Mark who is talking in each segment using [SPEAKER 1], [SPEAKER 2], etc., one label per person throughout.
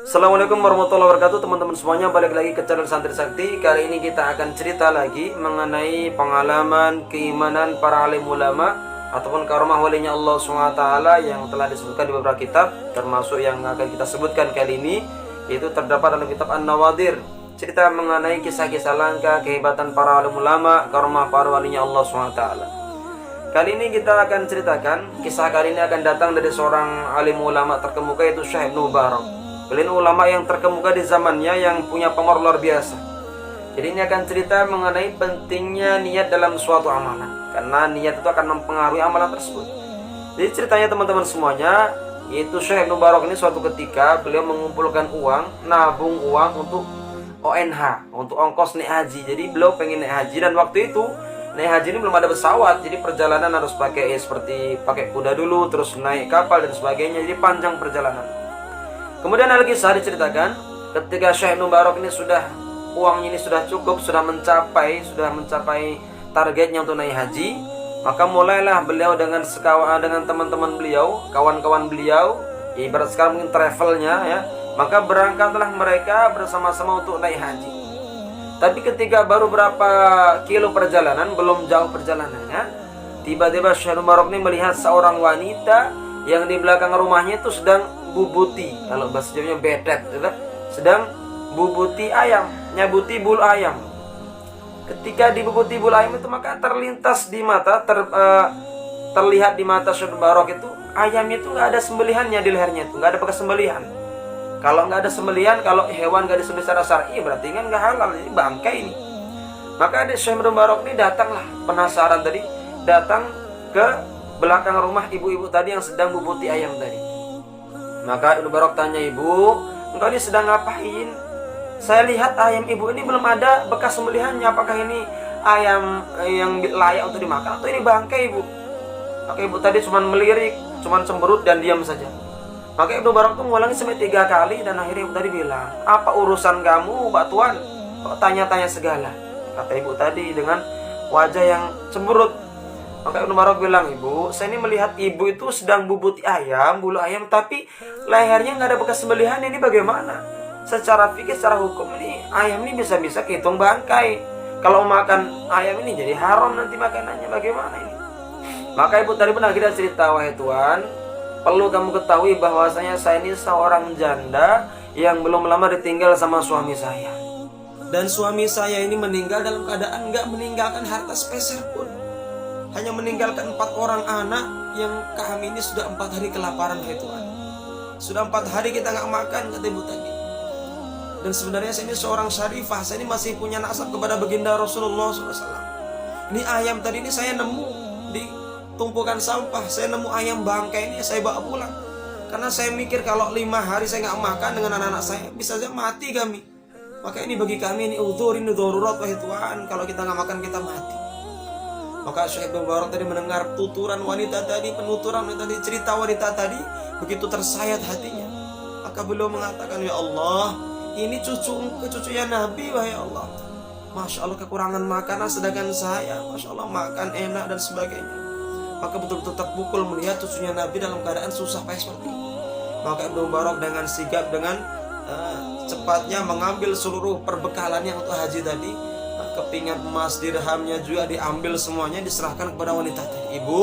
[SPEAKER 1] Assalamualaikum warahmatullahi wabarakatuh, teman-teman semuanya. Balik lagi ke channel Santri Sakti. Kali ini kita akan cerita lagi mengenai pengalaman keimanan para alim ulama ataupun karomah walinya Allah SWT yang telah disebutkan di beberapa kitab, termasuk yang akan kita sebutkan kali ini, yaitu terdapat dalam kitab An-Nawadir. Cerita mengenai kisah-kisah langka kehebatan para alim ulama, karomah para walinya Allah SWT. Kali ini kita akan ceritakan, kisah kali ini akan datang dari seorang alim ulama terkemuka, yaitu Syekh Ibnu Mubarak. Beliau ulama yang terkemuka di zamannya yang punya pengaruh luar biasa. Jadi ini akan cerita mengenai pentingnya niat dalam suatu amalan, karena niat itu akan mempengaruhi amalan tersebut. Jadi ceritanya teman-teman semuanya, yaitu Syekh Ibnu Mubarak ini suatu ketika beliau mengumpulkan uang, nabung uang untuk ONH, untuk ongkos naik haji. Jadi beliau pengen naik haji, dan waktu itu naik haji ini belum ada pesawat, jadi perjalanan harus pakai seperti pakai kuda dulu, terus naik kapal dan sebagainya. Jadi panjang perjalanan. Kemudian hal kisah diceritakan ketika Syekh Ibnu Mubarak ini uangnya ini sudah cukup, sudah mencapai targetnya untuk naik haji, maka mulailah beliau dengan teman-teman beliau, kawan-kawan beliau, ibarat sekarang mungkin travelnya ya, maka berangkatlah mereka bersama-sama untuk naik haji. Tapi ketika baru berapa kilo perjalanan, belum jauh perjalanannya, tiba-tiba Syekh Ibnu Mubarak ini melihat seorang wanita yang di belakang rumahnya itu sedang bubuti, kalau bahasa Jawanya bedet, sedang bubuti ayam, nyabuti bulu ayam. Ketika dibubuti bulu ayam itu, maka terlintas di mata, terlihat di mata Syekh Ibnu Mubarak itu, ayamnya itu nggak ada sembelihannya di lehernya, itu nggak ada bekas sembelihan. Kalau nggak ada sembelihan, kalau hewan nggak disembelih secara syar'i, berarti kan nggak halal, jadi bangkai ini. Maka ada Syekh Ibnu Mubarak ini datanglah, penasaran tadi, datang ke belakang rumah ibu-ibu tadi yang sedang bubuti ayam tadi. Maka Ibnu Mubarak tanya, "Ibu, engkau ini sedang ngapain? Saya lihat ayam ibu ini belum ada bekas sembelihannya. Apakah ini ayam yang layak untuk dimakan atau ini bangkai, Ibu?" Maka ibu tadi cuma melirik, cuma cemberut dan diam saja. Maka Ibnu Mubarak itu mengulangi sampai 3 kali, dan akhirnya ibu tadi bilang, "Apa urusan kamu, Pak Tuan? Kok tanya-tanya segala?" Kata ibu tadi dengan wajah yang cemberut. Maka Ibnu Mubarak bilang, "Ibu, saya ini melihat ibu itu sedang bubuti ayam, bulu ayam, tapi lehernya nggak ada bekas sembelihan. Ini bagaimana? Secara fikih, secara hukum ini ayam ini bisa-bisa kehitung bangkai. Kalau makan ayam ini jadi haram nanti makanannya, bagaimana ini?" Maka ibu tadi pun akhirnya cerita, "Wahai Tuan, perlu kamu ketahui bahwasanya saya ini seorang janda yang belum lama ditinggal sama suami saya. Dan suami saya ini meninggal dalam keadaan nggak meninggalkan harta sepeser pun. Hanya meninggalkan 4 orang anak yang kami ini sudah 4 hari kelaparan, hai Tuhan. Sudah 4 hari kita nggak makan," kata ibu tadi. "Dan sebenarnya saya ini seorang syarifah, saya ini masih punya nasab kepada baginda Rasulullah SAW. Ini ayam tadi ini saya nemu di tumpukan sampah, saya nemu ayam bangkai ini, saya bawa pulang. Karena saya mikir kalau 5 hari saya nggak makan dengan anak-anak saya, bisa saja mati kami. Maka ini bagi kami ini udzur, ini darurat, wahai Tuhan, kalau kita nggak makan kita mati." Maka Syekh Ibnu Mubarak tadi mendengar tuturan wanita tadi, penuturan wanita tadi, cerita wanita tadi, begitu tersayat hatinya. Maka beliau mengatakan, "Ya Allah, ini cucunya Nabi, wahai Allah. Masya Allah, kekurangan makanan sedangkan saya, Masya Allah, makan enak dan sebagainya." Maka betul-betul terpukul melihat cucunya Nabi dalam keadaan susah payah seperti ini. Maka Ibnu Mubarak dengan sigap, dengan cepatnya mengambil seluruh perbekalannya untuk haji tadi. Kepingan emas, dirhamnya juga diambil semuanya, diserahkan kepada wanita tadi. "Ibu,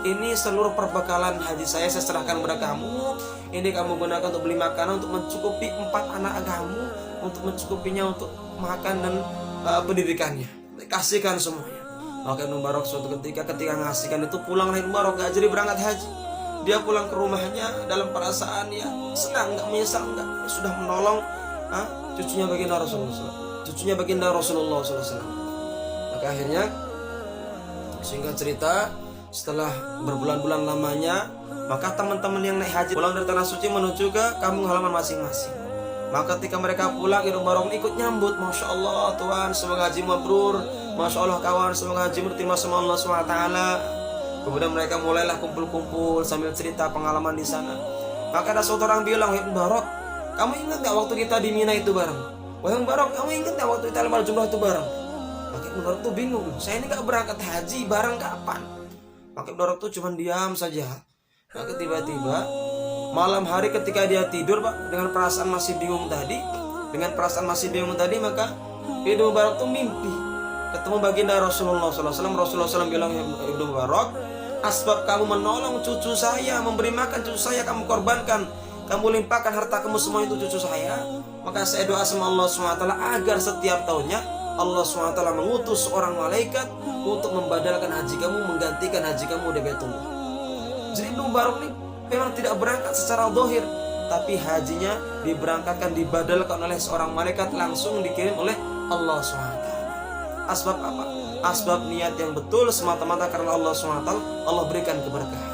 [SPEAKER 1] ini seluruh perbekalan haji saya serahkan kepada kamu. Ini kamu gunakan untuk beli makanan, untuk mencukupi 4 anak kamu, untuk mencukupinya untuk makan dan pendidikannya. Kasihkan semuanya." Maka Ibnu Mubarak suatu ketika ngasihkan itu, pulanglah Ibnu Mubarak gak jadi berangkat haji. Dia pulang ke rumahnya dalam perasaan ya senang, gak menyesal, enggak. Sudah menolong cucunya baginda Rasulullah SAW. Maka akhirnya singkat cerita, setelah berbulan-bulan lamanya, maka teman-teman yang naik haji pulang dari tanah suci menuju ke kampung halaman masing-masing. Maka ketika mereka pulang, Ibnu Mubarak ikut nyambut, "Masya Allah Tuhan, semoga haji mabrur. Masya Allah kawan, semoga haji diterima sama Allah SWT." Kemudian mereka mulailah kumpul-kumpul sambil cerita pengalaman di sana. Maka ada suatu orang bilang, "Ibnu Mubarak, kamu ingat gak waktu kita di Mina itu bareng? Wahai Ibnu Mubarak, kamu ingat gak waktu kita lempar jumrah itu bareng?" Maka Ibnu Mubarak tuh bingung, "Saya ini gak berangkat haji, bareng kapan?" Maka Ibnu Mubarak tuh cuma diam saja. Maka tiba-tiba Malam hari ketika dia tidur Pak, dengan perasaan masih bingung tadi, maka Ibnu Mubarak tuh mimpi ketemu baginda Rasulullah SAW. Rasulullah SAW bilang, Ibnu Mubarak, asbab kamu menolong cucu saya, memberi makan cucu saya, kamu korbankan, kamu limpahkan harta kamu semua itu cucu saya, maka saya doa sama Allah SWT agar setiap tahunnya Allah SWT mengutus seorang malaikat untuk membadalkan haji kamu, menggantikan haji kamu di Baitullah. Jadi Ibnu Mubarak ini memang tidak berangkat secara zahir, tapi hajinya diberangkatkan, dibadalkan oleh seorang malaikat, langsung dikirim oleh Allah SWT. Asbab apa? Asbab niat yang betul semata-mata karena Allah SWT, Allah berikan keberkahan.